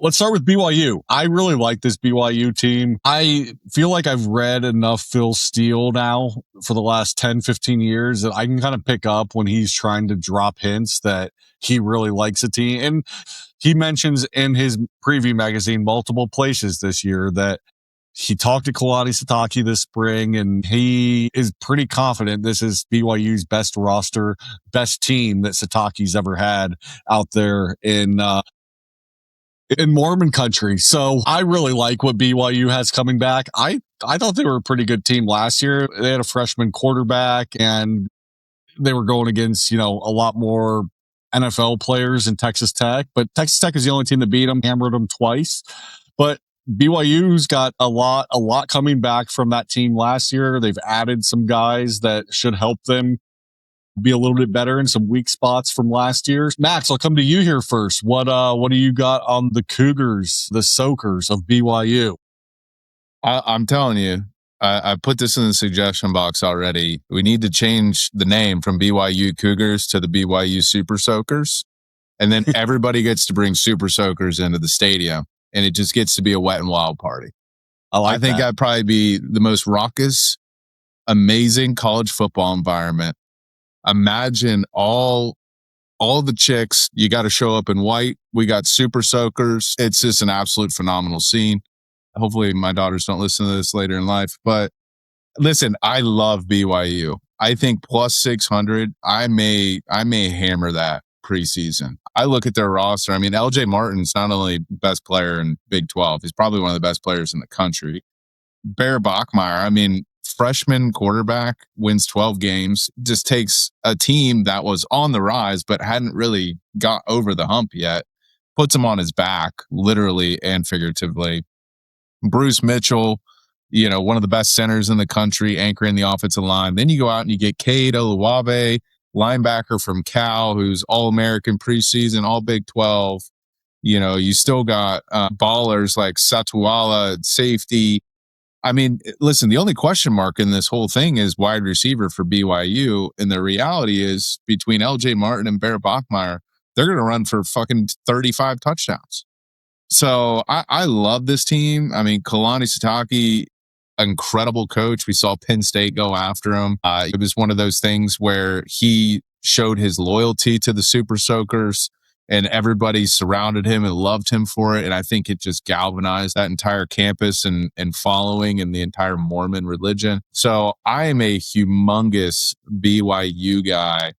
Let's start with BYU. I really like this BYU team. I feel like I've read enough Phil Steele now for the last 10, 15 years that I can kind of pick up when he's trying to drop hints that he really likes a team. And he mentions in his preview magazine multiple places this year that he talked to Kalani Sitake this spring, and he is pretty confident this is BYU's best roster, best team that Sitake's ever had out there in Mormon country. So I really like what BYU has coming back. I thought they were a pretty good team last year. They had a freshman quarterback and they were going against, a lot more NFL players in Texas Tech, but Texas Tech is the only team that beat them, hammered them twice. But BYU's got a lot coming back from that team last year. They've added some guys that should help them be a little bit better in some weak spots from last year. Max, I'll come to you here first. What do you got on the Cougars, the Soakers of BYU? I'm telling you, I put this in the suggestion box already. We need to change the name from BYU Cougars to the BYU Super Soakers. And then everybody gets to bring Super Soakers into the stadium. And it just gets to be a wet and wild party. I think that'd probably be the most raucous, amazing college football environment. Imagine all the chicks. You got to show up in white. We got Super Soakers. It's just an absolute phenomenal scene. Hopefully my daughters don't listen to this later in life. But listen, I love BYU. I think plus 600, I may hammer that preseason. I look at their roster. I mean, LJ Martin's not only best player in Big 12, he's probably one of the best players in the country. Bear Bachmeier, I mean, freshman quarterback, wins 12 games, just takes a team that was on the rise but hadn't really got over the hump yet, puts them on his back, literally and figuratively. Bruce Mitchell, one of the best centers in the country, anchoring the offensive line. Then you go out and you get Cade Oluwabe, linebacker from Cal, who's All-American preseason, All Big 12. You still got ballers like Satuala, safety. I mean, listen, the only question mark in this whole thing is wide receiver for BYU. And the reality is between LJ Martin and Bear Bachmeier, they're going to run for fucking 35 touchdowns. So I love this team. I mean, Kalani Sitake, incredible coach. We saw Penn State go after him. It was one of those things where he showed his loyalty to the Super Soakers and everybody surrounded him and loved him for it. And I think it just galvanized that entire campus and following and the entire Mormon religion. So I am a humongous BYU guy.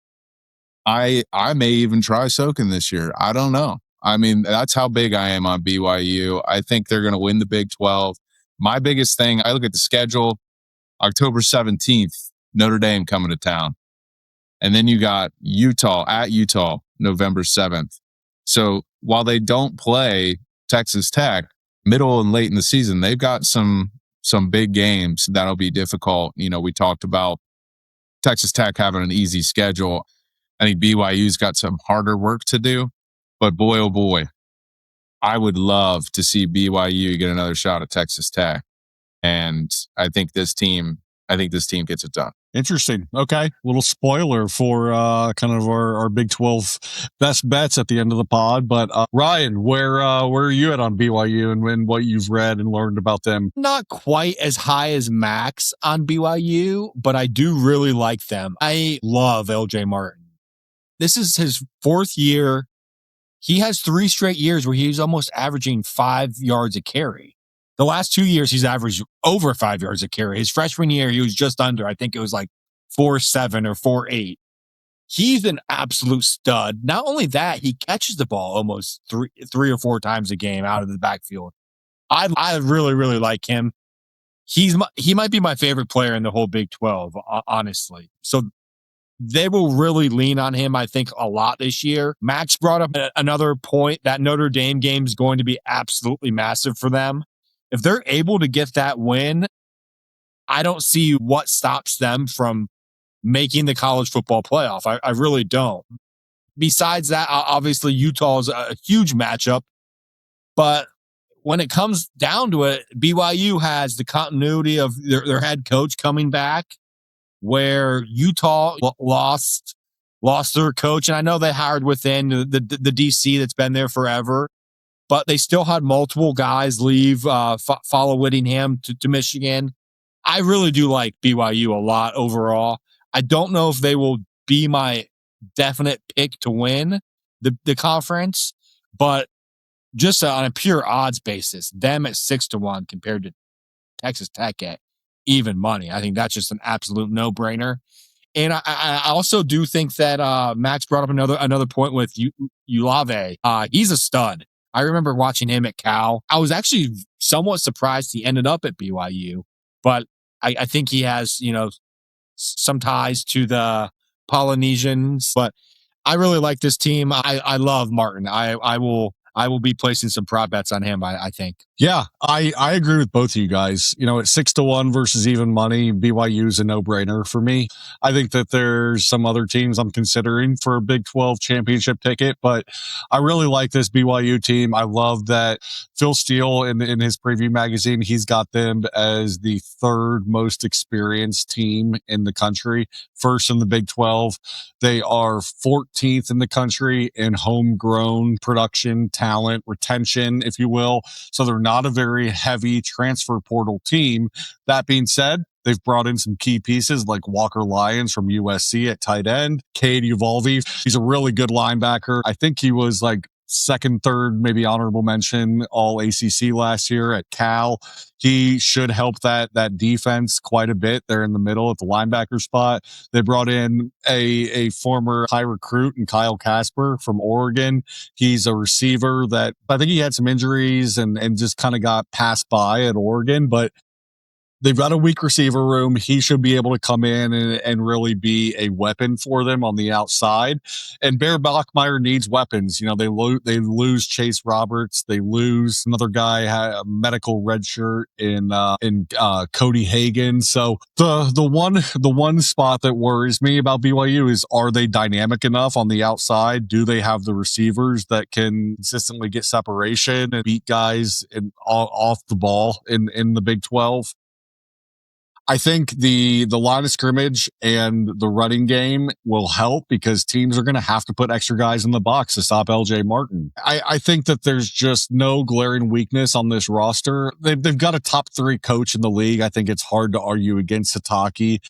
I may even try soaking this year. I don't know. I mean, that's how big I am on BYU. I think they're going to win the Big 12. My biggest thing, I look at the schedule, October 17th, Notre Dame coming to town. And then you got at Utah, November 7th. So while they don't play Texas Tech middle and late in the season, they've got some big games that'll be difficult. We talked about Texas Tech having an easy schedule. I think BYU's got some harder work to do. But boy, oh boy, I would love to see BYU get another shot at Texas Tech. And I think this team gets it done. Interesting. Okay. Little spoiler for kind of our Big 12 best bets at the end of the pod. But Ryan, where are you at on BYU and what you've read and learned about them? Not quite as high as Max on BYU, but I do really like them. I love LJ Martin. This is his fourth year. He has 3 straight years where he's almost averaging 5 yards a carry. The last 2 years, he's averaged over 5 yards a carry. His freshman year, he was just under. I think it was like 4.7 or 4.8. He's an absolute stud. Not only that, he catches the ball almost three or 4 times a game out of the backfield. I really, really like him. He might be my favorite player in the whole Big 12, honestly. So they will really lean on him, I think, a lot this year. Max brought up another point. That Notre Dame game is going to be absolutely massive for them. If they're able to get that win, I don't see what stops them from making the college football playoff. I really don't. Besides that, obviously, Utah is a huge matchup. But when it comes down to it, BYU has the continuity of their head coach coming back, where Utah lost their coach. And I know they hired within the DC that's been there forever. but they still had multiple guys leave, follow Whittingham to Michigan. I really do like BYU a lot overall. I don't know if they will be my definite pick to win the conference, but just on a pure odds basis, them at 6-1 compared to Texas Tech at even money. I think that's just an absolute no-brainer. And I also do think that Max brought up another point with Ulave. He's a stud. I remember watching him at Cal. I was actually somewhat surprised he ended up at BYU, but I think he has, some ties to the Polynesians. But I really like this team. I love Martin. I will be placing some prop bets on him, I think. Yeah, I agree with both of you guys. At 6-1 versus even money, BYU is a no-brainer for me. I think that there's some other teams I'm considering for a Big 12 championship ticket, but I really like this BYU team. I love that Phil Steele in his preview magazine, he's got them as the third most experienced team in the country, first in the Big 12. They are 14th in the country in homegrown production, talent, retention, if you will. So they're not a very heavy transfer portal team. That being said, they've brought in some key pieces like Walker Lyons from USC at tight end, Cade Uvalde. He's a really good linebacker. I think he was like second, third, maybe honorable mention all ACC last year at Cal. He should help that defense quite a bit there in the middle at the linebacker spot. They brought in a former high recruit in Kyle Casper from Oregon. He's a receiver that I think he had some injuries and just kind of got passed by at Oregon, but they've got a weak receiver room. He should be able to come in and really be a weapon for them on the outside. And Bear Bachmeier needs weapons. They lose Chase Roberts. They lose another guy, a medical red shirt in Cody Hagan. So the one spot that worries me about BYU is, are they dynamic enough on the outside? Do they have the receivers that can consistently get separation and beat guys off the ball in the Big 12? I think the line of scrimmage and the running game will help because teams are going to have to put extra guys in the box to stop LJ Martin. I think that there's just no glaring weakness on this roster. They've got a top 3 coach in the league. I think it's hard to argue against Sataki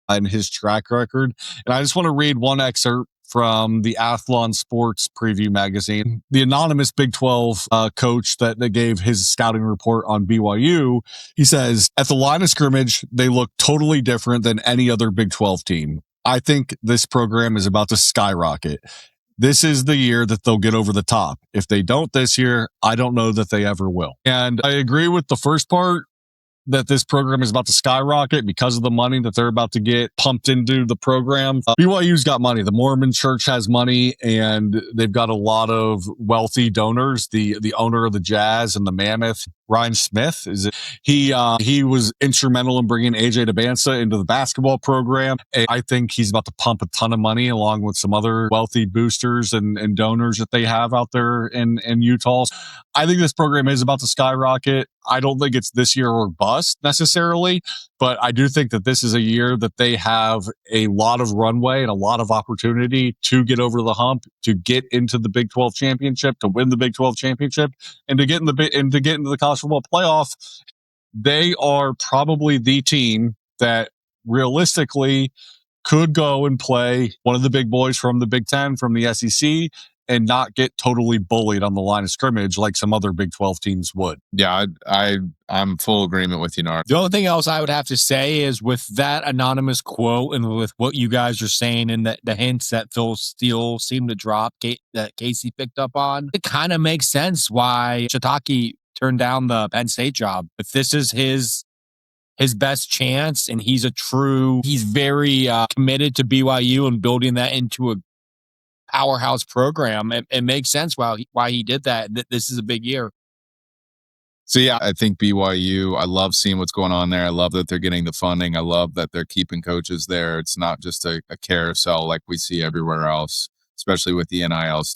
and his track record. And I just want to read one excerpt from the Athlon Sports Preview magazine. The anonymous Big 12 coach that gave his scouting report on BYU, he says, at the line of scrimmage, they look totally different than any other Big 12 team. I think this program is about to skyrocket. This is the year that they'll get over the top. If they don't this year, I don't know that they ever will. And I agree with the first part, that this program is about to skyrocket because of the money that they're about to get pumped into the program. BYU's got money. The Mormon Church has money, and they've got a lot of wealthy donors. The owner of the Jazz and the Mammoth, Ryan Smith, he was instrumental in bringing AJ DeBansa into the basketball program. And I think he's about to pump a ton of money along with some other wealthy boosters and donors that they have out there in Utah. I think this program is about to skyrocket. I don't think it's this year or bust necessarily, but I do think that this is a year that they have a lot of runway and a lot of opportunity to get over the hump, to get into the Big 12 championship, to win the Big 12 championship, and to get into the college football playoff. They are probably the team that realistically could go and play one of the big boys from the Big 10, from the SEC, and not get totally bullied on the line of scrimmage like some other Big 12 teams would. Yeah, I'm full agreement with you, Nar. The only thing else I would have to say is, with that anonymous quote and with what you guys are saying and the hints that Phil Steele seemed to drop that Casey picked up on, it kind of makes sense why Shiitake turned down the Penn State job. If this is his best chance and he's very committed to BYU and building that into a powerhouse program, it makes sense why he did that. This is a big year. So yeah, I think BYU, I love seeing what's going on there. I love that they're getting the funding. I love that they're keeping coaches there. It's not just a carousel like we see everywhere else, especially with the NIL stuff.